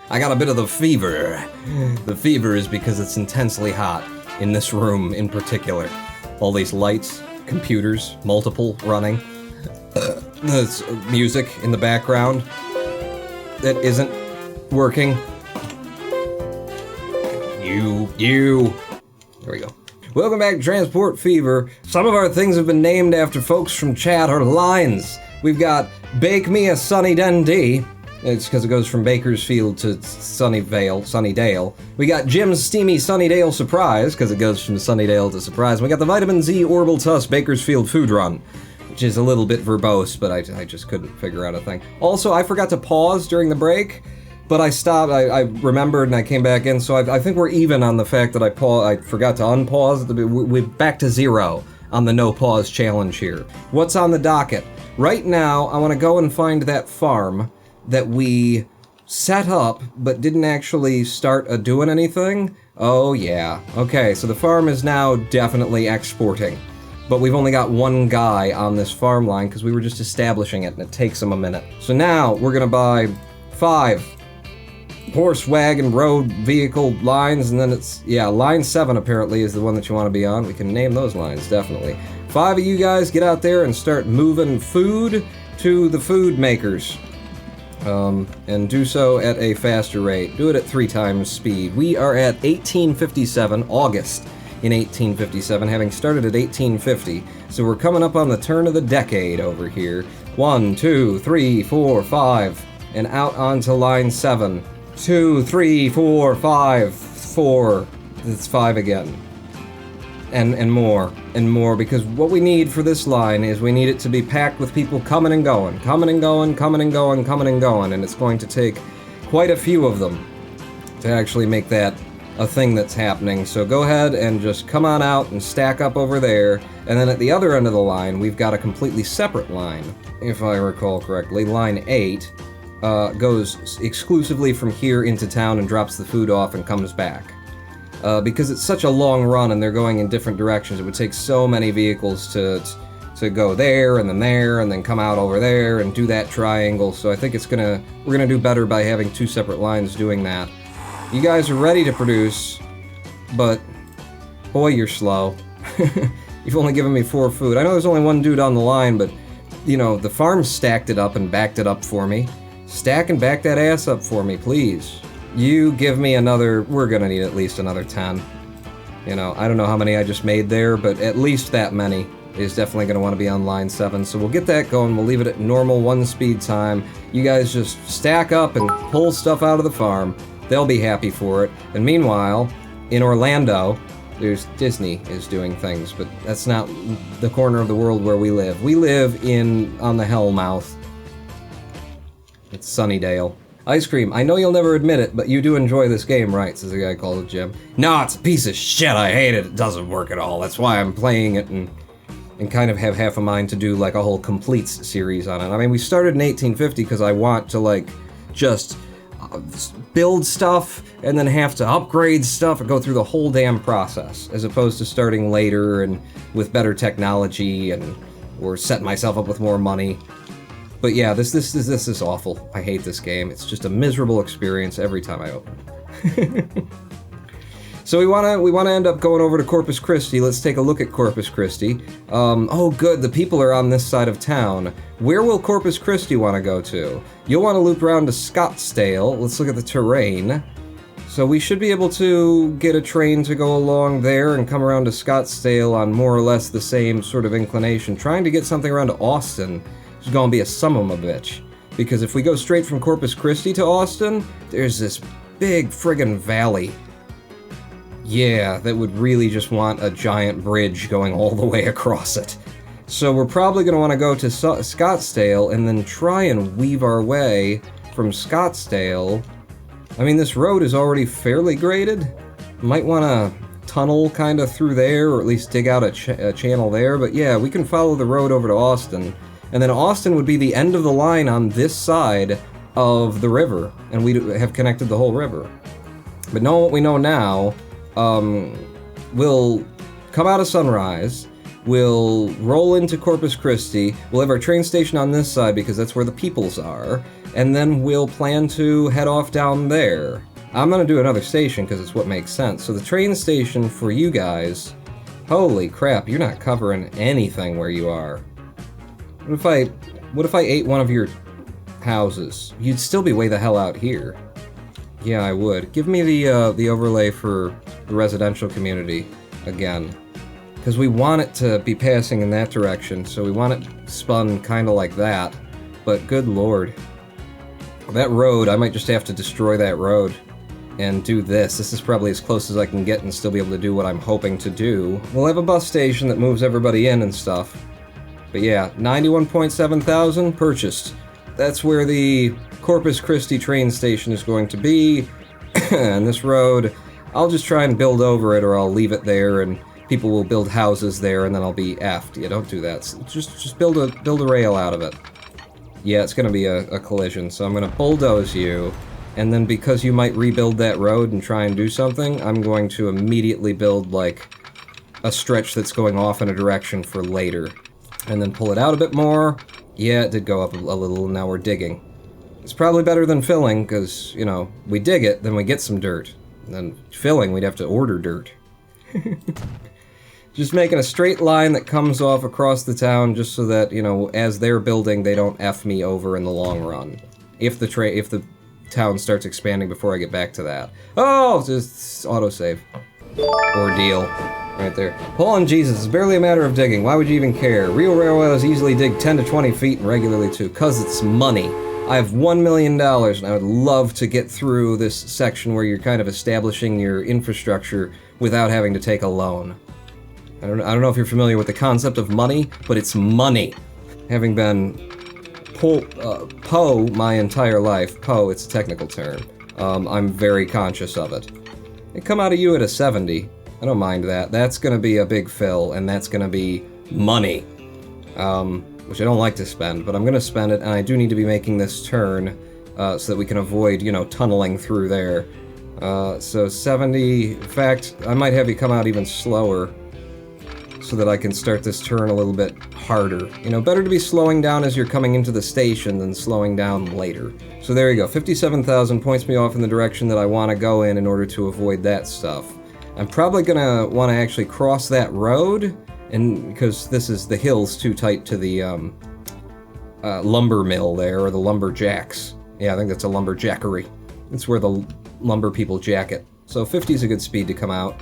I got a bit of the fever. The fever is because it's intensely hot in this room in particular. All these lights, computers, multiple running. There's music in the background that isn't working. You. There we go. Welcome back to Transport Fever. Some of our things have been named after folks from chat or lines. We've got Bake Me a Sunny Dundee. It's because it goes from Bakersfield to Sunnydale. We got Jim's Steamy Sunnydale Surprise, because it goes from Sunnydale to Surprise. And we got the Vitamin Z Orbital Tuss Bakersfield Food Run, which is a little bit verbose, but I just couldn't figure out a thing. Also, I forgot to pause during the break, but I stopped, I remembered and I came back in, so I think we're even on the fact that I forgot to unpause. We're back to 0 on the no pause challenge here. What's on the docket? Right now, I want to go and find that farm that we set up, but didn't actually start doing anything. Oh yeah. Okay, so the farm is now definitely exporting. But we've only got one guy on this farm line because we were just establishing it and it takes him a minute. So now we're gonna buy 5 horse, wagon, road, vehicle lines, and then it's, yeah, line 7 apparently is the one that you want to be on. We can name those lines, definitely. 5 of you guys get out there and start moving food to the food makers. And do so at a faster rate. Do it at 3 times speed. We are at 1857, August in 1857, having started at 1850. So we're coming up on the turn of the decade over here. 1, 2, 3, 4, 5, and out onto line 7. 2, 3, 4, 5, 4. It's 5 again. And more, because what we need for this line is we need it to be packed with people coming and going, and it's going to take quite a few of them to actually make that a thing that's happening. So go ahead and just come on out and stack up over there, and then at the other end of the line, we've got a completely separate line, if I recall correctly. Line 8 goes exclusively from here into town and drops the food off and comes back. Because it's such a long run and they're going in different directions, it would take so many vehicles to go there and then come out over there and do that triangle. So I think we're gonna do better by having 2 separate lines doing that. You guys are ready to produce, but boy, you're slow. You've only given me 4 food. I know there's only 1 dude on the line, but you know, the farm stacked it up and backed it up for me. Stack and back that ass up for me, please. You give me another, we're gonna need at least another 10. You know, I don't know how many I just made there, but at least that many is definitely gonna wanna be on line 7. So we'll get that going, we'll leave it at normal 1 speed time. You guys just stack up and pull stuff out of the farm. They'll be happy for it. And meanwhile, in Orlando, there's Disney is doing things, but that's not the corner of the world where we live. We live on the Hellmouth. It's Sunnydale. Ice cream, I know you'll never admit it, but you do enjoy this game, right? Says a guy called Jim. No, it's a piece of shit, I hate it, it doesn't work at all. That's why I'm playing it and kind of have half a mind to do like a whole completes series on it. I mean, we started in 1850 because I want to like just build stuff and then have to upgrade stuff and go through the whole damn process, as opposed to starting later and with better technology or setting myself up with more money. But yeah, this is awful. I hate this game. It's just a miserable experience every time I open it. So we wanna end up going over to Corpus Christi. Let's take a look at Corpus Christi. Oh good, the people are on this side of town. Where will Corpus Christi want to go to? You'll want to loop around to Scottsdale. Let's look at the terrain. So we should be able to get a train to go along there and come around to Scottsdale on more or less the same sort of inclination. Trying to get something around to Austin is gonna be a son of a bitch. Because if we go straight from Corpus Christi to Austin, there's this big friggin' valley. Yeah, that would really just want a giant bridge going all the way across it. So we're probably gonna wanna go to Scottsdale and then try and weave our way from Scottsdale. I mean, this road is already fairly graded. Might wanna tunnel kind of through there, or at least dig out a channel there, but yeah, we can follow the road over to Austin. And then Austin would be the end of the line on this side of the river, and we have connected the whole river. But knowing what we know now, we'll come out of Sunrise, we'll roll into Corpus Christi, we'll have our train station on this side because that's where the peoples are, and then we'll plan to head off down there. I'm gonna do another station because it's what makes sense. So the train station for you guys, holy crap, you're not covering anything where you are. What if I ate one of your houses? You'd still be way the hell out here. Yeah, I would. Give me the overlay for the residential community again. Because we want it to be passing in that direction, so we want it spun kind of like that. But good lord. That road, I might just have to destroy that road and do this. This is probably as close as I can get and still be able to do what I'm hoping to do. We'll have a bus station that moves everybody in and stuff. But yeah, 91.7 thousand purchased. That's where the Corpus Christi train station is going to be. And this road, I'll just try and build over it, or I'll leave it there and people will build houses there and then I'll be effed. Yeah, don't do that. Just build a rail out of it. Yeah, it's gonna be a collision, so I'm gonna bulldoze you, and then because you might rebuild that road and try and do something, I'm going to immediately build, like, a stretch that's going off in a direction for later. And then pull it out a bit more. Yeah, it did go up a little, and now we're digging. It's probably better than filling, because, you know, we dig it, then we get some dirt. And then filling, we'd have to order dirt. Just making a straight line that comes off across the town, just so that, you know, as they're building, they don't F me over in the long run. If the town starts expanding before I get back to that. Oh, just autosave. Ordeal. Right there. Hold on, Jesus, it's barely a matter of digging. Why would you even care? Real railroads easily dig 10 to 20 feet and regularly too, cause it's money. I have $1 million, and I would love to get through this section where you're kind of establishing your infrastructure without having to take a loan. I don't know if you're familiar with the concept of money, but it's money. Having been Po my entire life, Po, it's a technical term, I'm very conscious of it. They come out of you at a 70. I don't mind that. That's gonna be a big fill, and that's gonna be money. Which I don't like to spend, but I'm gonna spend it, and I do need to be making this turn, so that we can avoid, you know, tunneling through there. So 70, in fact, I might have you come out even slower, so that I can start this turn a little bit harder. You know, better to be slowing down as you're coming into the station than slowing down later. So there you go, 57,000 points me off in the direction that I want to go in order to avoid that stuff. I'm probably gonna want to actually cross that road, and because this is the hill's too tight to the lumber mill there, or the lumberjacks. Yeah, I think that's a lumberjackery. It's where the lumber people jack it. So 50 is a good speed to come out.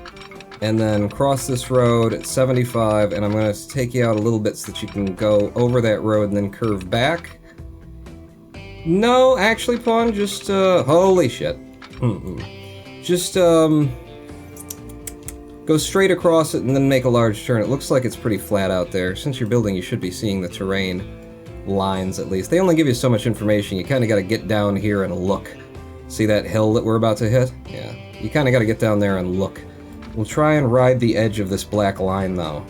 And then cross this road at 75, and I'm going to take you out a little bit so that you can go over that road and then curve back. No, actually, Pawn, just, holy shit. Just, go straight across it and then make a large turn. It looks like it's pretty flat out there. Since you're building, you should be seeing the terrain lines, at least. They only give you so much information. You kind of got to get down here and look. See that hill that we're about to hit? Yeah. You kind of got to get down there and look. We'll try and ride the edge of this black line, though.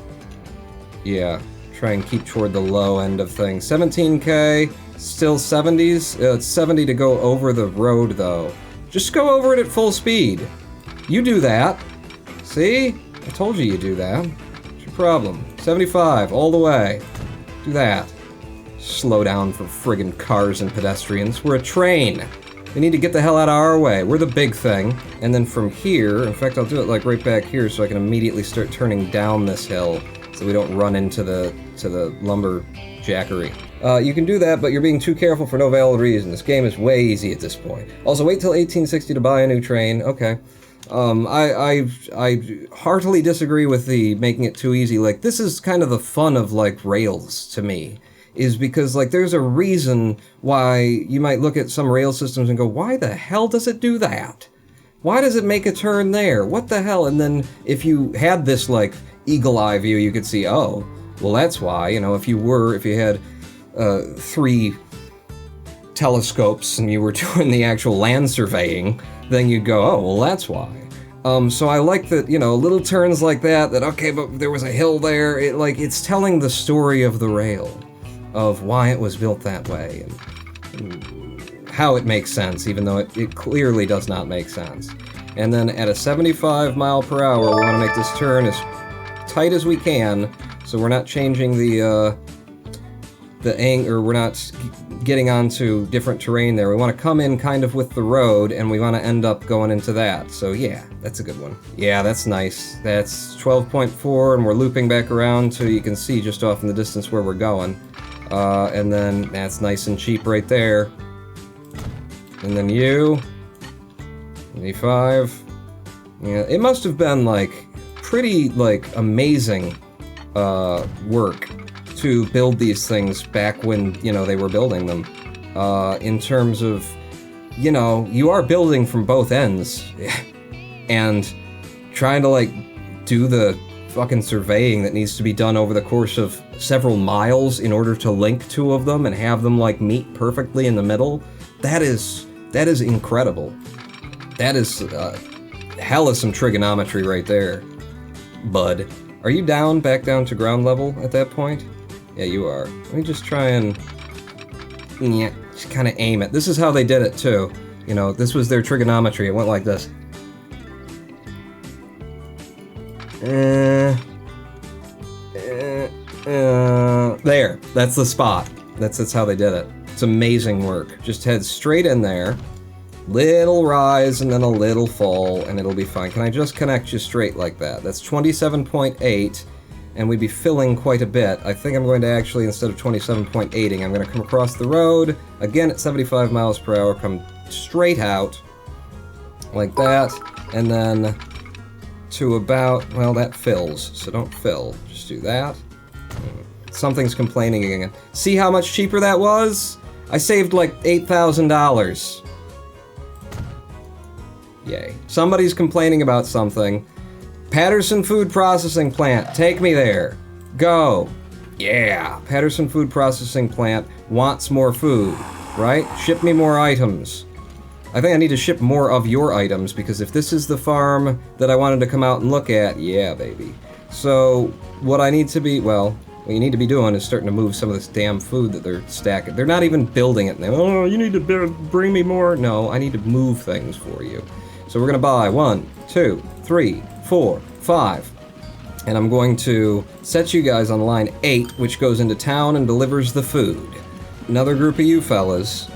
Yeah, try and keep toward the low end of things. 17K, still 70s? It's 70 to go over the road, though. Just go over it at full speed. You do that. See? I told you do that. What's your problem? 75, all the way. Do that. Slow down for friggin' cars and pedestrians. We're a train. They need to get the hell out of our way. We're the big thing. And then from here, in fact, I'll do it like right back here so I can immediately start turning down this hill so we don't run into the lumberjackery. You can do that, but you're being too careful for no valid reason. This game is way easy at this point. Also, wait till 1860 to buy a new train. Okay. I heartily disagree with the making it too easy. Like, this is kind of the fun of, like, rails to me. Is because, like, there's a reason why you might look at some rail systems and go, why the hell does it do that? Why does it make a turn there? What the hell? And then if you had this, like, eagle eye view, you could see, oh, well, that's why. You know, if you had 3 telescopes and you were doing the actual land surveying, then you'd go, oh, well, that's why. So I like that, you know, little turns like that, okay, but there was a hill there. It's telling the story of the rail, of why it was built that way, and how it makes sense, even though it clearly does not make sense. And then at a 75 mile per hour, we want to make this turn as tight as we can, so we're not changing the we're not getting onto different terrain there. We want to come in kind of with the road, and we want to end up going into that. So yeah, that's a good one. Yeah, that's nice. That's 12.4, and we're looping back around so you can see just off in the distance where we're going. And then that's nice and cheap right there. And then you, 85. Yeah, it must have been like pretty like amazing work to build these things back when, you know, they were building them. In terms of, you know, you are building from both ends and trying to like do the fucking surveying that needs to be done over the course of several miles in order to link two of them and have them like meet perfectly in the middle. That is incredible. That is hella some trigonometry right there, bud. Are you back down to ground level at that point? Yeah, you are. Let me just try and just kind of aim it. This is how they did it too. You know, this was their trigonometry. It went like this. There. That's the spot. That's how they did it. It's amazing work. Just head straight in there. Little rise and then a little fall, and it'll be fine. Can I just connect you straight like that? That's 27.8, and we'd be filling quite a bit. I think I'm going to actually, instead of 27.8ing, I'm going to come across the road, again at 75 miles per hour, come straight out, like that, and then to about, well, that fills, so don't fill. Just do that. Something's complaining again. See how much cheaper that was? I saved like $8,000. Yay. Somebody's complaining about something. Patterson Food Processing Plant, take me there. Go. Yeah. Patterson Food Processing Plant wants more food, right? Ship me more items. I think I need to ship more of your items, because if this is the farm that I wanted to come out and look at, yeah, baby. So, what I need to be, well, what you need to be doing is starting to move some of this damn food that they're stacking. They're not even building it. Oh, you need to bring me more. No, I need to move things for you. So we're going to buy 1, 2, 3, 4, 5. And I'm going to set you guys on line 8, which goes into town and delivers the food. Another group of you fellas.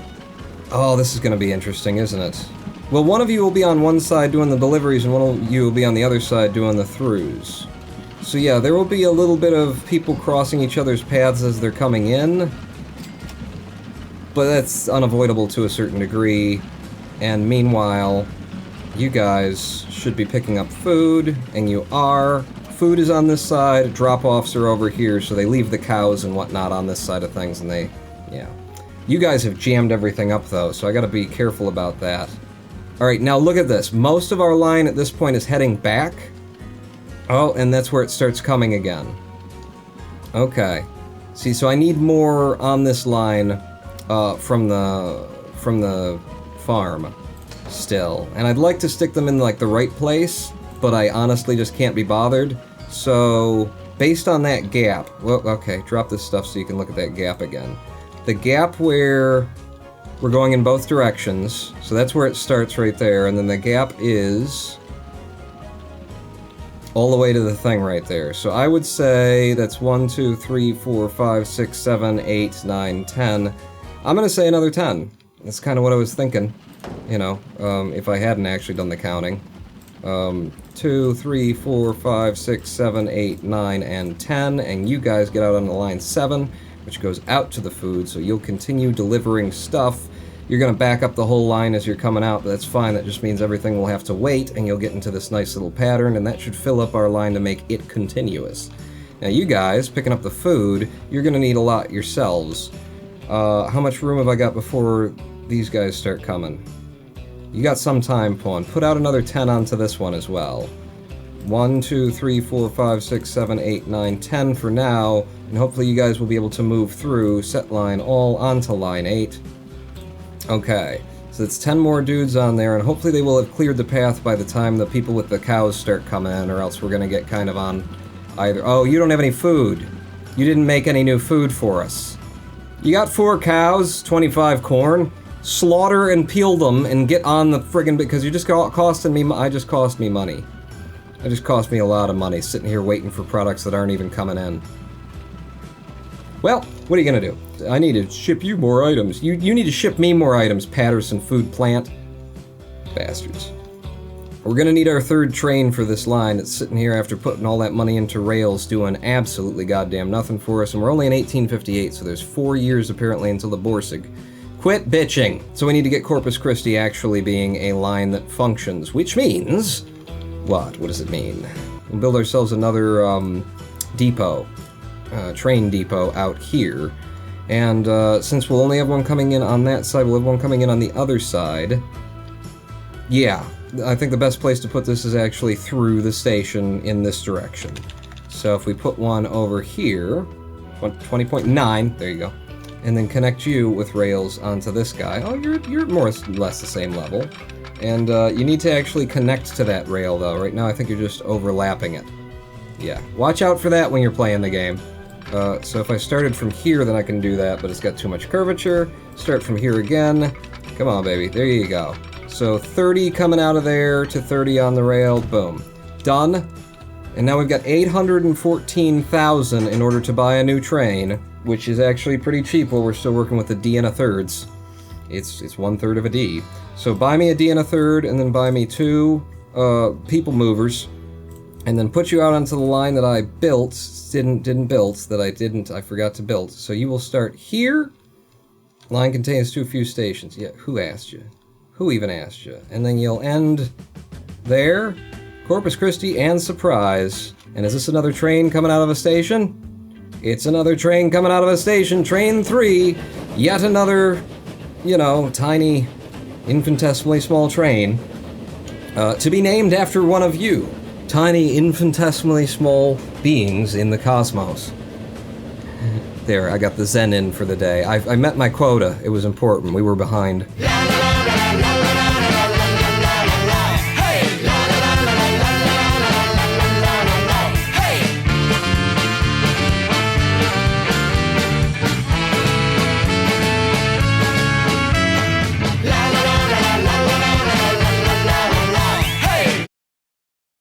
Oh, this is going to be interesting, isn't it? Well, one of you will be on one side doing the deliveries, and one of you will be on the other side doing the throughs. So yeah, there will be a little bit of people crossing each other's paths as they're coming in. But that's unavoidable to a certain degree. And meanwhile, you guys should be picking up food, and you are. Food is on this side, drop-offs are over here, so they leave the cows and whatnot on this side of things, and they, yeah. You guys have jammed everything up, though, so I gotta be careful about that. Alright, now look at this. Most of our line at this point is heading back. Oh, and that's where it starts coming again. Okay. See, so I need more on this line from the farm. Still. And I'd like to stick them in like the right place, but I honestly just can't be bothered. So, based on that gap, well, okay, drop this stuff so you can look at that gap again. The gap where we're going in both directions, so that's where it starts right there, and then the gap is all the way to the thing right there. So I would say that's 1, 2, 3, 4, 5, 6, 7, 8, 9, 10. I'm gonna say another 10. That's kind of what I was thinking. You know, if I hadn't actually done the counting. 2, 3, 4, 5, 6, 7, 8, 9, and 10, and you guys get out on the line 7, which goes out to the food, so you'll continue delivering stuff. You're gonna back up the whole line as you're coming out, but that's fine. That just means everything will have to wait, and you'll get into this nice little pattern, and that should fill up our line to make it continuous. Now you guys, picking up the food, you're gonna need a lot yourselves. How much room have I got before these guys start coming? You got some time, Pawn. Put out another 10 onto this one as well. 1, 2, 3, 4, 5, 6, 7, 8, 9, 10 for now, and hopefully you guys will be able to move through, set line all onto line 8. Okay, so it's 10 more dudes on there, and hopefully they will have cleared the path by the time the people with the cows start coming in, or else we're gonna get kind of on either. Oh, you don't have any food. You didn't make any new food for us. You got 4 cows, 25 corn. Slaughter and peel them and get on the friggin' because you just costing me. I just cost me money. It just cost me a lot of money sitting here waiting for products that aren't even coming in. Well, what are you gonna do? I need to ship you more items. You need to ship me more items, Patterson Food Plant. Bastards. We're gonna need our third train for this line that's sitting here after putting all that money into rails, doing absolutely goddamn nothing for us, and we're only in 1858, so there's 4 years apparently until the Borsig. Quit bitching! So we need to get Corpus Christi actually being a line that functions, which means... What? What does it mean? We'll build ourselves another, depot. Train depot out here. And, since we'll only have one coming in on that side, we'll have one coming in on the other side. Yeah, I think the best place to put this is actually through the station in this direction. So if we put one over here, 20.9, there you go, and then connect you with rails onto this guy. Oh, you're more or less the same level. And you need to actually connect to that rail, though. Right now, I think you're just overlapping it. Yeah, watch out for that when you're playing the game. So if I started from here, then I can do that, but it's got too much curvature. Start from here again. Come on, baby. There you go. So 30 coming out of there to 30 on the rail. Boom. Done. And now we've got 814,000 in order to buy a new train, which is actually pretty cheap while we're still working with the D and a thirds. It's 1/3 of a D. So buy me a D and a third, and then buy me 2 people movers, and then put you out onto the line that I built, I forgot to build. So you will start here. Line contains too few stations. Yeah, who asked you? Who even asked you? And then you'll end there. Corpus Christi and Surprise. And is this another train coming out of a station? It's another train coming out of a station. Train 3. Yet another, you know, tiny, infinitesimally small train. To be named after one of you. Tiny, infinitesimally small beings in the cosmos. There, I got the Zen in for the day. I met my quota. It was important. We were behind.